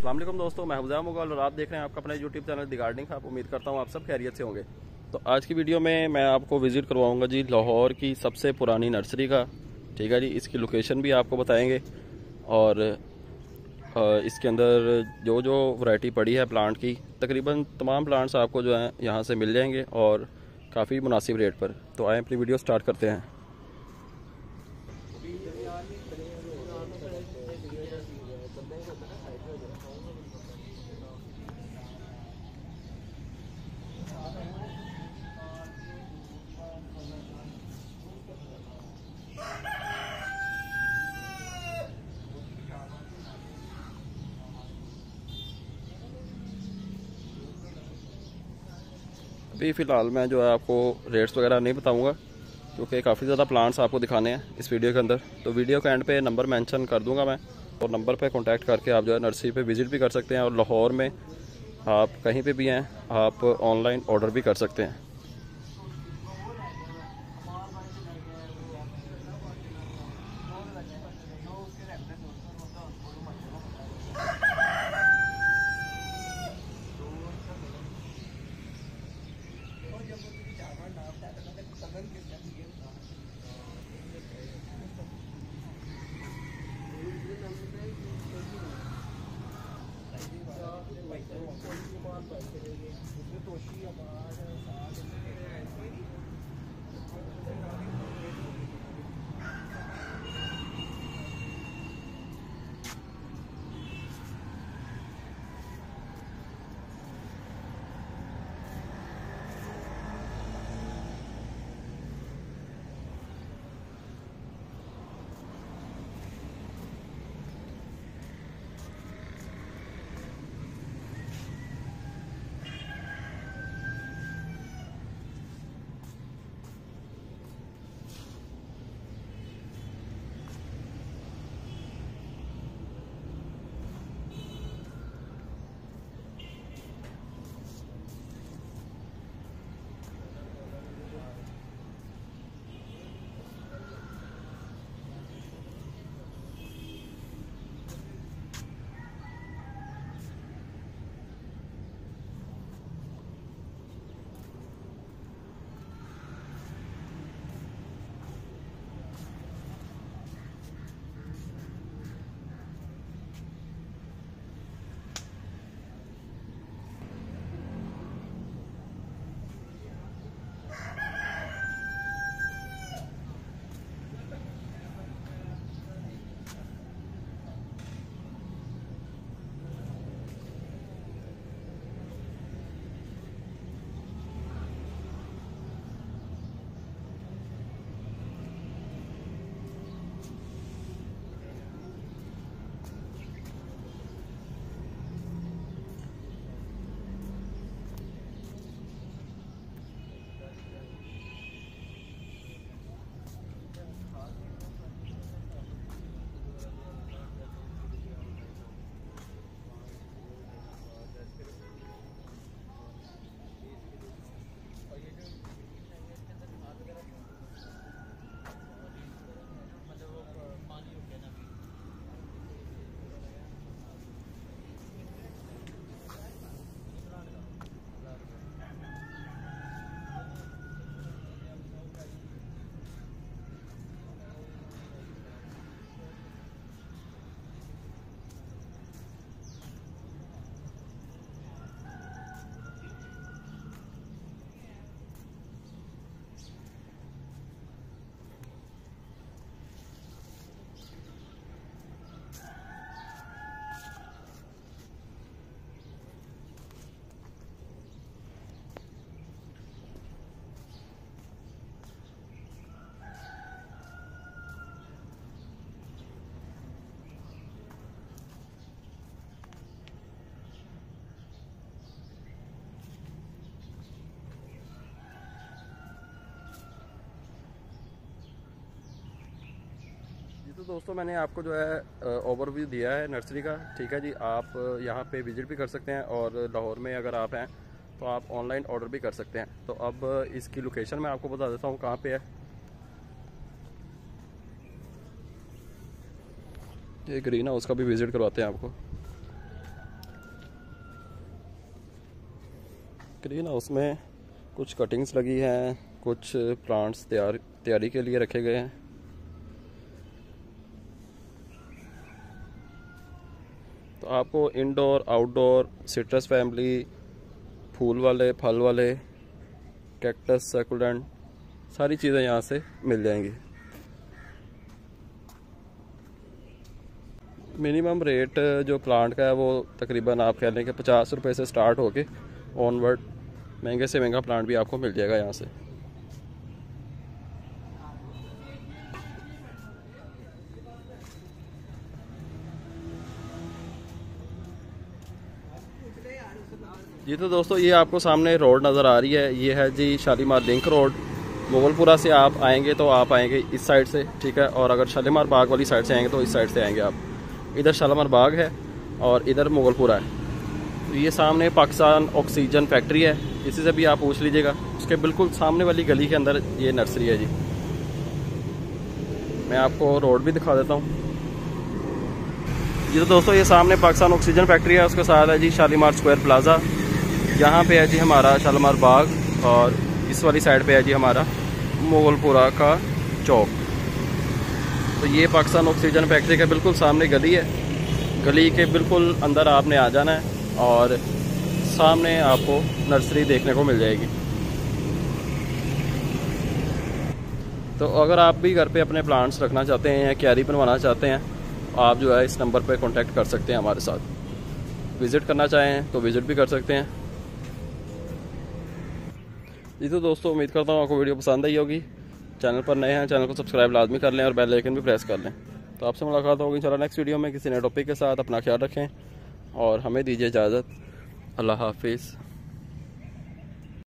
अस्सलाम वालेकुम दोस्तों, मैं हुज़ैफ़ मुग़ल और आप देख रहे हैं आपका अपना YouTube channel the gardening hub. उम्मीद करता हूँ आप सब खैरियत से होंगे। तो आज की वीडियो में मैं आपको विज़िट करवाऊँगा जी लाहौर की सबसे पुरानी नर्सरी का। ठीक है जी, इसकी लोकेशन भी आपको बताएंगे और इसके अंदर जो जो वैरायटी पड़ी है प्लांट की, तकरीबन तमाम प्लांट्स आपको जो हैं यहाँ से मिल जाएंगे और काफ़ी मुनासिब रेट पर। तो आए अपनी वीडियो स्टार्ट करते हैं। अभी फ़िलहाल मैं जो है आपको रेट्स वगैरह नहीं बताऊंगा क्योंकि काफ़ी ज़्यादा प्लांट्स आपको दिखाने हैं इस वीडियो के अंदर। तो वीडियो के एंड पे नंबर मेंशन कर दूंगा मैं, और नंबर पे कांटेक्ट करके आप जो है नर्सरी पे विज़िट भी कर सकते हैं। और लाहौर में आप कहीं पे भी हैं, आप ऑनलाइन ऑर्डर भी कर सकते हैं। तो दोस्तों मैंने आपको जो है ओवरव्यू दिया है नर्सरी का। ठीक है जी, आप यहाँ पे विज़िट भी कर सकते हैं और लाहौर में अगर आप हैं तो आप ऑनलाइन ऑर्डर भी कर सकते हैं। तो अब इसकी लोकेशन मैं आपको बता देता हूँ कहाँ पे है। ये ग्रीन हाउस का भी विज़िट करवाते हैं आपको। स्क्रीन हाउस में कुछ कटिंग्स लगी हैं, कुछ प्लांट्स तैयारी के लिए रखे गए हैं। तो आपको इंडोर आउटडोर सिट्रस फैमिली, फूल वाले, फल वाले, कैक्टस, सकुलेंट, सारी चीज़ें यहाँ से मिल जाएंगी। मिनिमम रेट जो प्लांट का है वो तकरीबन आप कह लें कि 50 रुपये से स्टार्ट होके ऑनवर्ड महंगे से महंगा प्लांट भी आपको मिल जाएगा यहाँ से। जी तो दोस्तों, ये आपको सामने रोड नज़र आ रही है, ये है जी शालीमार लिंक रोड। मुगलपुरा से आप आएंगे तो आप आएंगे इस साइड से, ठीक है। और अगर शालीमार बाग वाली साइड से आएंगे तो इस साइड से आएंगे आप। इधर शालीमार बाग है और इधर मुगलपुरा है। तो ये सामने पाकिस्तान ऑक्सीजन फैक्ट्री है, इसी से भी आप पूछ लीजिएगा। उसके बिल्कुल सामने वाली गली के अंदर ये नर्सरी है जी। मैं आपको रोड भी दिखा देता हूँ। जी तो दोस्तों, ये सामने पाकिस्तान ऑक्सीजन फैक्ट्री है, उसके साथ है जी शालीमार स्क्वायर प्लाजा। यहाँ पे है जी हमारा शालीमार बाग और इस वाली साइड पे है जी हमारा मुगलपुरा का चौक। तो ये पाकिस्तान ऑक्सीजन फैक्ट्री के बिल्कुल सामने गली है। गली के बिल्कुल अंदर आपने आ जाना है और सामने आपको नर्सरी देखने को मिल जाएगी। तो अगर आप भी घर पे अपने प्लांट्स रखना चाहते हैं या क्यारी बनवाना चाहते हैं, आप जो है इस नंबर पर कांटेक्ट कर सकते हैं हमारे साथ। विज़िट करना चाहें तो विज़िट भी कर सकते हैं। जी तो दोस्तों, उम्मीद करता हूँ आपको वीडियो पसंद आई होगी। चैनल पर नए हैं, चैनल को सब्सक्राइब लाजमी कर लें और बेल आइकन भी प्रेस कर लें। तो आपसे मुलाकात होगी इंशाल्लाह नेक्स्ट वीडियो में किसी नए टॉपिक के साथ। अपना ख्याल रखें और हमें दीजिए इजाज़त। अल्लाह हाफिज़।